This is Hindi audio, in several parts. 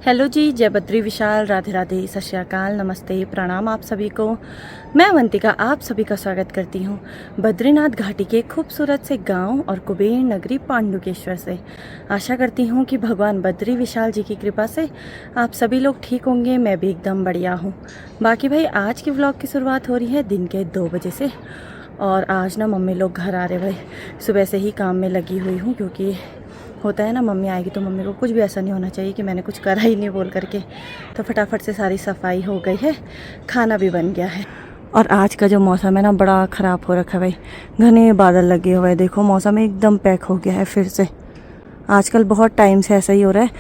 हेलो जी, जय बद्री विशाल, राधे राधे, सत श्री अकाल, नमस्ते, प्रणाम आप सभी को। मैं अवंतिका आप सभी का स्वागत करती हूँ बद्रीनाथ घाटी के खूबसूरत से गांव और कुबेर नगरी पांडुकेश्वर से। आशा करती हूँ कि भगवान बद्री विशाल जी की कृपा से आप सभी लोग ठीक होंगे। मैं भी एकदम बढ़िया हूँ। बाकी भाई, आज की व्लॉग की शुरुआत हो रही है दिन के 2 बजे से। और आज ना मम्मी लोग घर आ रहे भाई। सुबह से ही काम में लगी हुई हूँ, क्योंकि होता है ना, मम्मी आएगी तो मम्मी को कुछ भी ऐसा नहीं होना चाहिए कि मैंने कुछ करा ही नहीं बोल करके। तो फटाफट से सारी सफाई हो गई है, खाना भी बन गया है। और आज का जो मौसम है ना, बड़ा ख़राब हो रखा है भाई। घने बादल लगे हुए हैं, देखो मौसम एकदम पैक हो गया है फिर से। आजकल बहुत टाइम से ऐसा ही हो रहा है।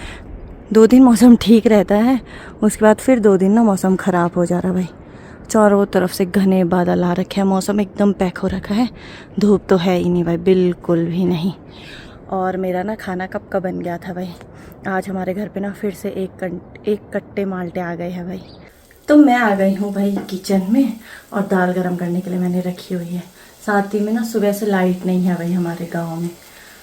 2 दिन मौसम ठीक रहता है, उसके बाद फिर 2 दिन ना मौसम ख़राब हो जा रहा है भाई। चारों तरफ से घने बादल आ रखे हैं, मौसम एकदम पैक हो रखा है। धूप तो है ही नहीं भाई, बिल्कुल भी नहीं। और मेरा ना खाना कब का बन गया था भाई। आज हमारे घर पे ना फिर से एक कट्टे माल्टे आ गए हैं भाई। तो मैं आ गई हूँ भाई किचन में, और दाल गरम करने के लिए मैंने रखी हुई है। साथ ही में ना सुबह से लाइट नहीं है भाई हमारे गांव में।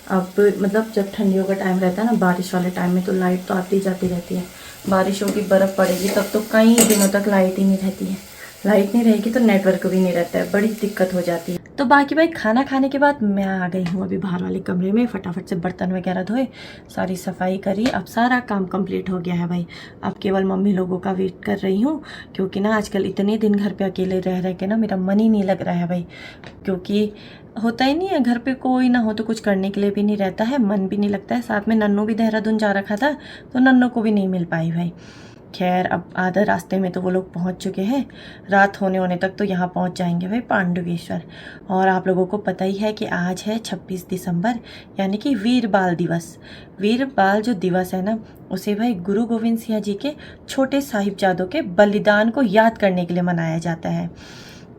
अब मतलब जब ठंडियों का टाइम रहता है ना, बारिश वाले टाइम में, तो लाइट तो आती जाती रहती है। बारिश होगी, बर्फ़ पड़ेगी, तब तो कई दिनों तक लाइट ही नहीं रहती है। लाइट नहीं रहेगी तो नेटवर्क भी नहीं रहता है, बड़ी दिक्कत हो जाती है। तो बाकी भाई, खाना खाने के बाद मैं आ गई हूँ अभी बाहर वाले कमरे में। फटाफट से बर्तन वगैरह धोए, सारी सफाई करी, अब सारा काम कंप्लीट हो गया है भाई। अब केवल मम्मी लोगों का वेट कर रही हूँ, क्योंकि ना आजकल इतने दिन घर पे अकेले रह रह के ना मेरा मन ही नहीं लग रहा है भाई। क्योंकि होता ही नहीं है, घर पे कोई ना हो तो कुछ करने के लिए भी नहीं रहता है, मन भी नहीं लगता है। साथ में नन्नू भी देहरादून जा रखा था, तो नन्नू को भी नहीं मिल पाई भाई। खैर, अब आधे रास्ते में तो वो लोग पहुंच चुके हैं। रात होने होने तक तो यहाँ पहुंच जाएंगे भाई पांडुकेश्वर। और आप लोगों को पता ही है कि आज है 26 दिसंबर, यानी कि वीर बाल दिवस। वीर बाल जो दिवस है ना, उसे भाई गुरु गोविंद सिंह जी के छोटे साहिबजादों के बलिदान को याद करने के लिए मनाया जाता है।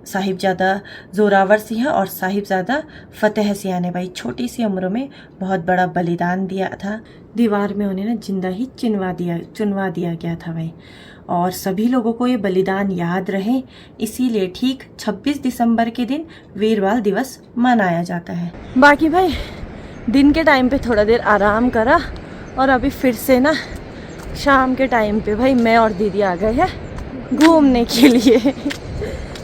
साहिबजादा जोरावर सिंह और साहिबजादा फतेह सिंह ने भाई छोटी सी उम्र में बहुत बड़ा बलिदान दिया था। दीवार में उन्हें ना जिंदा ही चुनवा दिया गया था भाई। और सभी लोगों को ये बलिदान याद रहे, इसीलिए ठीक 26 दिसंबर के दिन वीर बाल दिवस मनाया जाता है। बाकी भाई, दिन के टाइम पे थोड़ा देर आराम करा, और अभी फिर से ना शाम के टाइम पे भाई मैं और दीदी आ गए हैं घूमने के लिए।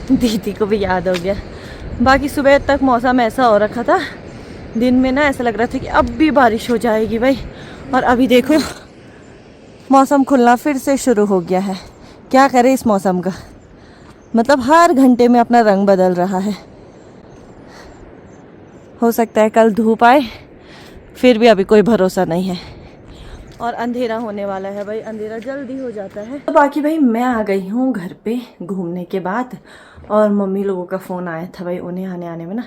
दीदी को भी याद हो गया। बाकी सुबह तक मौसम ऐसा हो रखा था, दिन में ना ऐसा लग रहा था कि अब भी बारिश हो जाएगी भाई। और अभी देखो मौसम खुलना फिर से शुरू हो गया है। क्या करें इस मौसम का, मतलब हर घंटे में अपना रंग बदल रहा है। हो सकता है कल धूप आए, फिर भी अभी कोई भरोसा नहीं है। और अंधेरा होने वाला है भाई, अंधेरा जल्दी हो जाता है। तो बाकी भाई, मैं आ गई हूँ घर पे घूमने के बाद। और मम्मी लोगों का फ़ोन आया था भाई, उन्हें आने में ना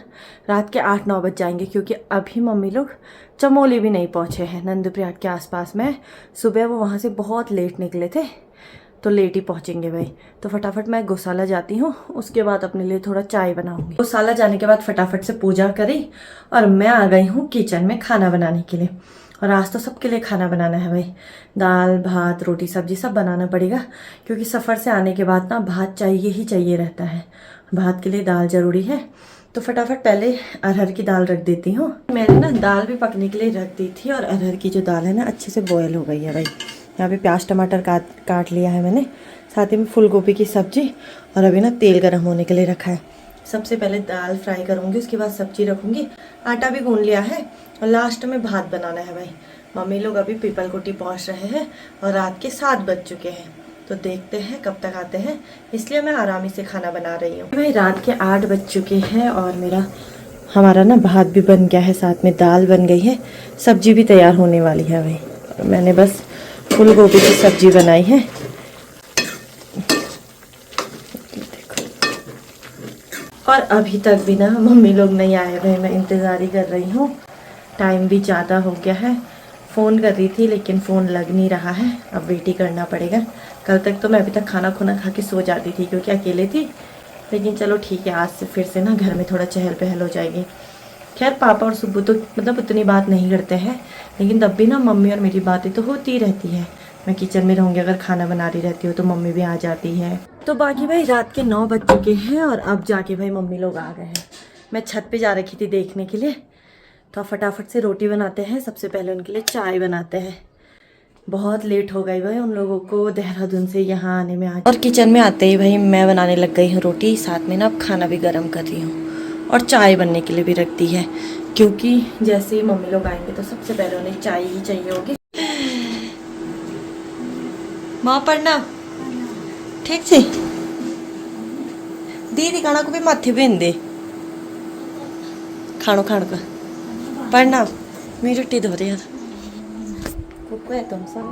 रात के 8-9 बज जाएंगे, क्योंकि अभी मम्मी लोग चमोली भी नहीं पहुँचे हैं, नंदप्रयाग के आसपास में। सुबह वो वहाँ से बहुत लेट निकले थे, तो लेट ही पहुँचेंगे भाई। तो फटाफट मैं गौशाला जाती हूँ, उसके बाद अपने लिए थोड़ा चाय बनाऊँगी। गौशाला जाने के बाद फटाफट से पूजा करी, और मैं आ गई हूँ किचन में खाना बनाने के लिए। और आज तो सबके लिए खाना बनाना है भाई। दाल भात रोटी सब्जी सब बनाना पड़ेगा, क्योंकि सफ़र से आने के बाद ना भात चाहिए ही चाहिए रहता है। भात के लिए दाल ज़रूरी है। तो फटाफट पहले अरहर की दाल रख देती हूँ। मैंने ना दाल भी पकने के लिए रख दी थी, और अरहर की जो दाल है ना अच्छे से बॉयल हो गई है भाई। यहाँ पे प्याज टमाटर काट लिया है मैंने, साथ ही में फूल गोभी की सब्जी। और अभी ना तेल गर्म होने के लिए रखा है। सबसे पहले दाल फ्राई करूँगी, उसके बाद सब्जी रखूँगी। आटा भी गूँध लिया है, और लास्ट में भात बनाना है भाई। मम्मी लोग अभी पीपलकोटी पहुँच रहे हैं, और रात के 7 बज चुके हैं। तो देखते हैं कब तक आते हैं, इसलिए मैं आरामी से खाना बना रही हूँ भाई। रात के 8 बज चुके हैं, और हमारा ना भात भी बन गया है, साथ में दाल बन गई है, सब्जी भी तैयार होने वाली है भाई। और मैंने बस फूल गोभी की सब्जी बनाई है। और अभी तक भी ना मम्मी लोग नहीं आए भाई, मैं इंतज़ार ही कर रही हूँ। टाइम भी ज़्यादा हो गया है। फ़ोन कर रही थी लेकिन फ़ोन लग नहीं रहा है, अब वेट ही करना पड़ेगा। कल तक तो मैं अभी तक खाना खुना खा के सो जाती थी, क्योंकि अकेले थी। लेकिन चलो ठीक है, आज से फिर से ना घर में थोड़ा चहल पहल हो जाएगी। खैर, पापा और सुब्बू तो मतलब उतनी बात नहीं करते हैं, लेकिन तब भी ना मम्मी और मेरी बातें तो होती रहती है। मैं किचन में रहूँगी, अगर खाना बना रही रहती हूँ तो मम्मी भी आ जाती है। तो बाकी भाई, रात के 9 बज चुके हैं, और अब जाके भाई मम्मी लोग आ गए हैं। मैं छत पे जा रखी थी देखने के लिए। तो फटाफट से रोटी बनाते हैं, सबसे पहले उनके लिए चाय बनाते हैं। बहुत लेट हो गई भाई उन लोगों को देहरादून से यहाँ आने में आज। और किचन में आते ही भाई मैं बनाने लग गई हूँ रोटी, साथ में ना अब खाना भी गर्म कर रही हूँ और चाय बनने के लिए भी रख दी है, क्योंकि जैसे ही मम्मी लोग आएंगे तो सबसे पहले उन्हें चाय ही चाहिए होगी। माँ प्रणाम। ठीक से दीदी खाना को भी माथे बेन दे खानो खान का। प्रणाम। मेरी रोटी धो रही यार को है तुम सब।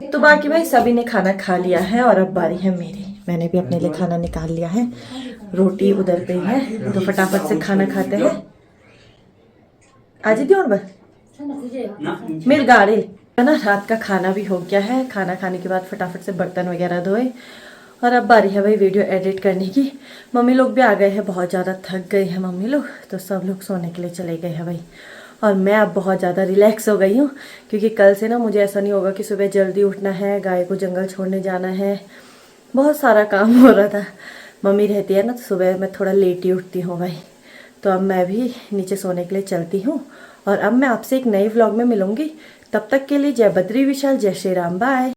तो बाकी भाई सभी ने खाना खा लिया है और अब बारी है मेरी। मैंने भी अपने लिए खाना निकाल लिया है, रोटी उधर पे है तो फटाफट से खाना खाते हैं। आज दियों बस मेरी गाड़ी है ना। रात का खाना भी हो गया है, खाना खाने के बाद फटाफट से बर्तन वगैरह धोए और अब बारी है भाई वीडियो एडिट करने की। मम्मी लोग भी आ गए हैं, बहुत ज़्यादा थक गए हैं मम्मी लोग, तो सब लोग सोने के लिए चले गए हैं भाई। और मैं अब बहुत ज़्यादा रिलैक्स हो गई हूँ, क्योंकि कल से ना मुझे ऐसा नहीं होगा कि सुबह जल्दी उठना है, गाय को जंगल छोड़ने जाना है, बहुत सारा काम हो रहा था। मम्मी रहती है ना तो सुबह मैं थोड़ा लेट ही उठती हूँ भाई। तो अब मैं भी नीचे सोने के लिए चलती हूँ और अब मैं आपसे एक नए व्लॉग में मिलूँगी। तब तक के लिए जय बद्री विशाल, जय श्री राम, बाय।